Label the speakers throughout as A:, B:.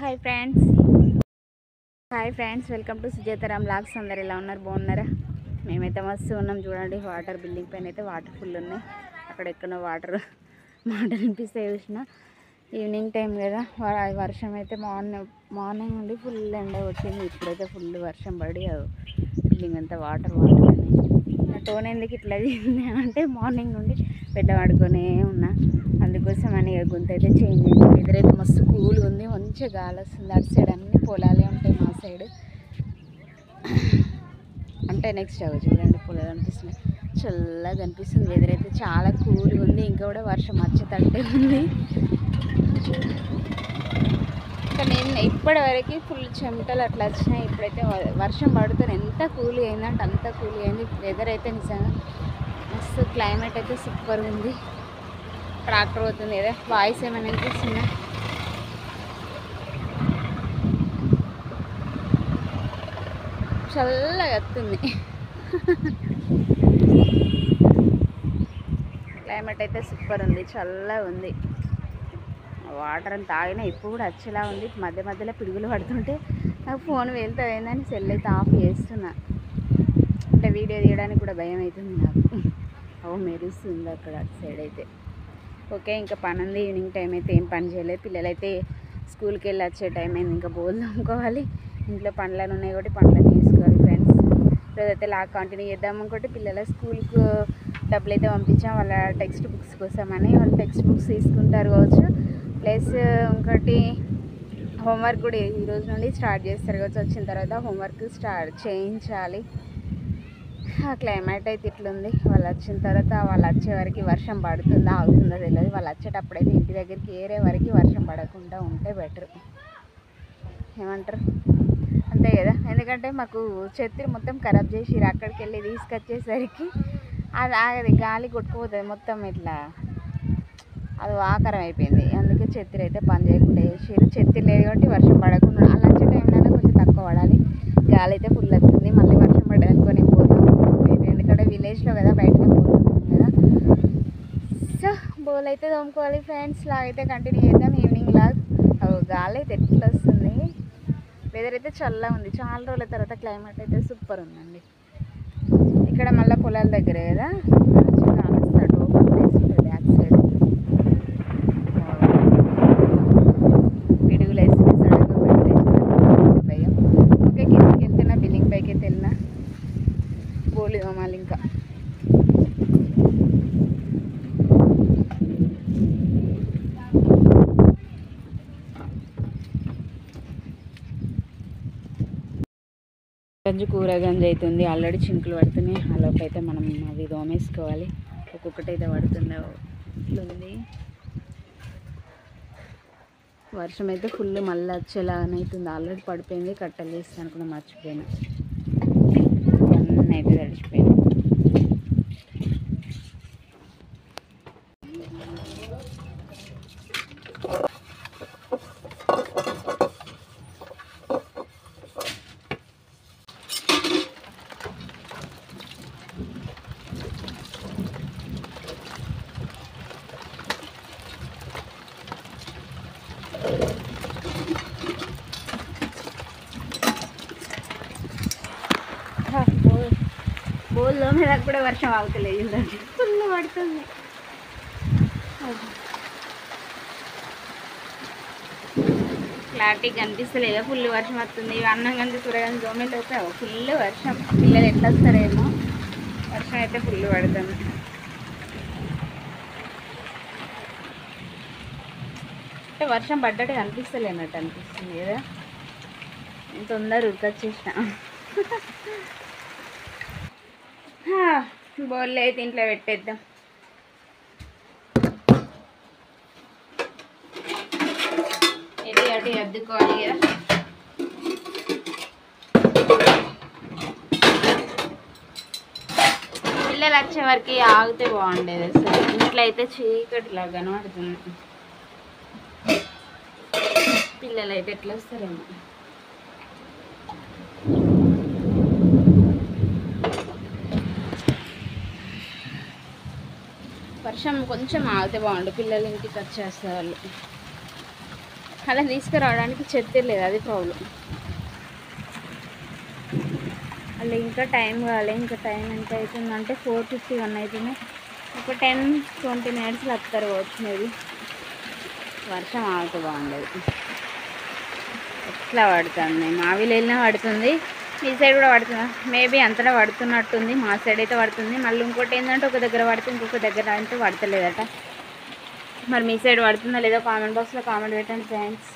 A: Hi friends welcome to Sujatharam blogs. అందరు ఎలా ఉన్నారు? బాగున్నారా? మేమైతే మస్తు ఉన్నాం. చూడండి, వాటర్ బిల్డింగ్ పైన అయితే వాటర్ ఫుల్ ఉన్నాయి. అక్కడ ఎక్కడో వాటర్ వినిపిస్తే చూసిన. ఈవినింగ్ టైం కదా, వర్షం అయితే మార్నింగ్ నుండి ఫుల్ ఎండ వచ్చింది. ఇప్పుడైతే ఫుల్ వర్షం పడి బిల్డింగ్ అంతా వాటర్ నా టోన్ ఎందుకు ఇట్లా అంటే మార్నింగ్ నుండి బెడ్డ పడుకొనే ఉన్నా. అందుకోసం అని గొంతు అయితే చేంజ్ అయింది. వెదర్ అయితే మస్తు కూల్గా ఉంది, మంచిగా గాలి వస్తుంది. అటు సైడ్ అన్ని పొలాలే ఉంటాయి, మా సైడ్ అంటే నెక్స్ట్ చూడండి పొలాలు అనిపిస్తుంది, చల్లగా అనిపిస్తుంది. వెదర్ అయితే చాలా కూల్గా ఉంది. ఇంకా కూడా వర్షం వచ్చేటట్టే ఉంది. ఇంకా నేను ఇప్పటి వరకు ఫుల్ చెమటలు అట్లా వచ్చినాయి. ఇప్పుడైతే వర్షం పడుతుంది. ఎంత కూల్గా అయిందంటే అంత కూల్గా అయింది. వెదర్ అయితే నిజంగా మస్తు, క్లైమేట్ అయితే సూపర్గా ఉంది. ట్రాక్టర్ పోతుంది కదా, వాయిస్ ఏమైనా అనిపిస్తుందా? చల్లగా వస్తుంది. క్లైమేట్ అయితే సూపర్ ఉంది, చల్లగా ఉంది. వాటర్ అని తాగినా ఇప్పుడు కూడా వచ్చేలా ఉంది. మధ్య మధ్యలో పిడుగులు పడుతుంటే నాకు ఫోన్ వెళ్తుందని సెల్ అయితే ఆఫ్ చేస్తున్నా. అంటే వీడియో తీయడానికి కూడా భయం అవుతుంది నాకు. మెరుస్తుంది అక్కడ అటు సైడ్ అయితే. ఓకే, ఇంకా పని ఉంది. ఈవినింగ్ టైం అయితే ఏం పని చేయలేదు. పిల్లలైతే స్కూల్కి వెళ్ళి వచ్చే టైం అయింది. ఇంకా బోళ్ళు తోముకోవాలి. ఇంట్లో పనులను ఉన్నాయి కాబట్టి పనులను వేసుకోవాలి ఫ్రెండ్స్. ఈరోజైతే కంటిన్యూ చేద్దాం. ఇంకోటి పిల్లల స్కూల్కు డబ్బులు అయితే పంపించాం, వాళ్ళ టెక్స్ట్ బుక్స్ కోసమని. వాళ్ళు టెక్స్ట్ బుక్స్ తీసుకుంటారు కావచ్చు. ప్లస్ ఇంకోటి హోంవర్క్ కూడా ఈరోజు నుండి స్టార్ట్ చేస్తారు కావచ్చు. వచ్చిన తర్వాత హోంవర్క్ స్టార్ట్ చేయించాలి. క్లైమేట్ అయితే ఇట్లుంది. వాళ్ళు వచ్చిన తర్వాత వాళ్ళు వచ్చే వరకు వర్షం పడుతుందా ఆగుతుందో తెలియదు. వాళ్ళు వచ్చేటప్పుడైతే ఇంటి దగ్గరికి ఏరే వరకు వర్షం పడకుండా ఉంటే బెటర్, ఏమంటారు? అంతే కదా. ఎందుకంటే మాకు చెత్త మొత్తం ఖరాబ్ చేసిరు. అక్కడికి వెళ్ళి తీసుకొచ్చేసరికి అది గాలి కొట్టుకుపోతుంది మొత్తం, ఇట్లా అది ఆకారం అయిపోయింది. అందుకే చెత్త అయితే పని చేయకుండా చేసిరు. చెత్త లేదు కాబట్టి వర్షం పడకుండా, అలా వచ్చే టైంలోనే కొంచెం తక్కువ పడాలి. గాలి అయితే ఫుల్ వస్తుంది. మళ్ళీ వర్షం పడేదనుకొని పోతాం. ఎందుకంటే విలేజ్లో కదా, బయటనే పోతున్నాం కదా. సో బోల్ అయితే తోముకోవాలి ఫ్రెండ్స్. లాగైతే కంటిన్యూ చేద్దాం. ఈవినింగ్ లాగ్ గాలి అయితే ఎట్లా వస్తుంది. వెదర్ అయితే చల్లగా ఉంది. చాలా రోజుల తర్వాత క్లైమేట్ అయితే సూపర్ ఉందండి. ఇక్కడ మళ్ళీ పొలాల దగ్గరే కదా, మంచిగా కాలుస్తాడు. బ్యాక్ సైడ్ పిడుగులు వేసి సడన్గా పెట్టేసిన భయం. ఓకే, కిందకి వెళ్తున్నా, బిల్డింగ్ పైకి అయితే వెళ్ళినా. బోలు తోమాలి ఇంకా. కూర గంజి అవుతుంది. ఆల్రెడీ చినుకులు పడుతున్నాయి. ఆలోపు అయితే మనం అవి దోమేసుకోవాలి. ఒక్కొక్కటి అయితే పడుతుంది. ఇట్లుంది వర్షం అయితే ఫుల్ మళ్ళీ వచ్చేలాగనైతుంది. ఆల్రెడీ పడిపోయింది. కట్టెలు చేస్తాను కూడా మర్చిపోయాను. అన్నీ అయితే తడిచిపోయాను. బోల్లో మీద కూడా వర్షం ఆగుతలేదు, ఫుల్ పడుతుంది. క్లారిటీగా కనిపిస్తలేదా? ఫుల్ వర్షం వస్తుంది. అన్నం కంటే కూరగాయలు దోమలోపే ఫుల్ వర్షం. పిల్లలు ఎట్లా వస్తారేమో. వర్షం అయితే ఫుల్ పడుతుంది. అంటే వర్షం పడ్డట్టు కనిపిస్తలేనట్టు అనిపిస్తుంది కదా. నేను తొందర ఉరికొచ్చేసిన. బౌల్ అయితే ఇంట్లో పెట్టేద్దాం. ఇది అటు అద్దుకోవాలి కదా. పిల్లలు వచ్చే వరకు ఆగితే బాగుండేది. అసలు ఇంట్లో అయితే చీకటిలా కనబడుతుంది. పిల్లలు అయితే ఎట్లా వస్తారేమో. వర్షం కొంచెం ఆగితే బాగుండు. పిల్లలు ఇంటికి వచ్చేస్తారు వాళ్ళు. అలా తీసుకురావడానికి చెత్త లేదు, అది ప్రాబ్లం. అలా ఇంకా టైం కావాలి, ఇంకా టైం ఎంత అవుతుందంటే 4:51 అవుతుంది. ఒక 10-20 మినిట్స్లో వస్తారు కావచ్చు మేబీ. వర్షం ఆగితే బాగుండదు. ఎట్లా పడుతుంది, మా విలేజ్లో పడుతుంది, మీ సైడ్ కూడా పడుతుందా? మేబీ అంతటా పడుతున్నట్టుంది, మా సైడ్ అయితే పడుతుంది. మళ్ళీ ఇంకోటి ఏంటంటే ఒక దగ్గర పడుతుంది, ఇంకొక దగ్గర అంటే పడతలేదట. మరి మీ సైడ్ పడుతుందా లేదా కామెంట్ బాక్స్లో కామెంట్ పెట్టండి ఫ్రెండ్స్.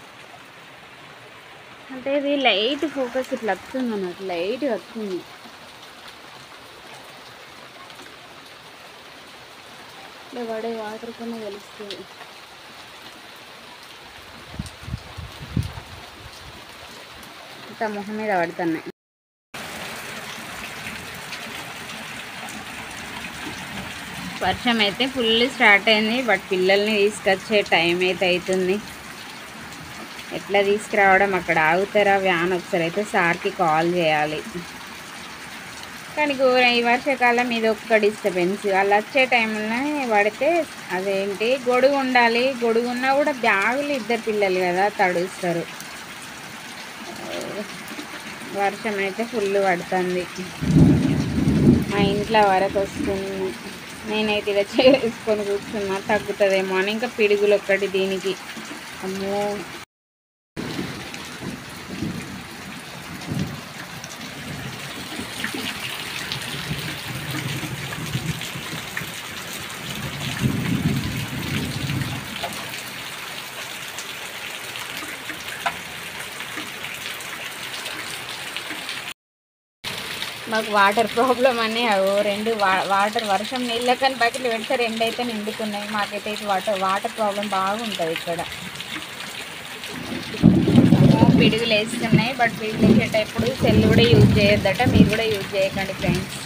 A: అంటే ఇది లైట్ ఫోకస్ ఇట్లా వస్తుంది అన్నట్టు, లైట్గా వస్తుంది. ఇట్లా పడే వాటర్ కన్నా తెలుస్తుంది. ఇంకా మొహం మీద పడుతున్నాయి. వర్షం అయితే ఫుల్ స్టార్ట్ అయింది, బట్ పిల్లల్ని తీసుకొచ్చే టైం అయితే అవుతుంది. ఎట్లా తీసుకురావడం, అక్కడ ఆగుతారా వ్యాన్? ఒకసారి అయితే సార్కి కాల్ చేయాలి. కానీ ఈ వర్షాకాలం ఇది ఒక్క డిస్టర్బెన్స్. వాళ్ళు వచ్చే టైంలో పడితే అదేంటి గొడుగు ఉండాలి, గొడుగు ఉన్నా కూడా బ్యాగులు, ఇద్దరు పిల్లలు కదా తడుస్తారు. వర్షం అయితే ఫుల్ పడుతుంది, మా ఇంట్లో వరకు వస్తుంది. నేనైతే ఇలా చేసుకొని కూర్చున్నా, తగ్గుతుందేమో అని. ఇంకా పిడుగులు ఒక్కటి దీనికి, అమ్మో. మాకు వాటర్ ప్రాబ్లం అని రెండు వాటర్ వర్షం నీళ్ళకని బకెట్లు పెడితే రెండు అయితే నిండుతున్నాయి. మాకైతే వాటర్ ప్రాబ్లం బాగుంటుంది ఇక్కడ. పిడుగులు వేస్తున్నాయి, బట్ పిడుగులు వేసేటప్పుడు సెల్ కూడా యూజ్ చేయొద్దట. మీరు కూడా యూజ్ చేయకండి ఫ్రెండ్స్.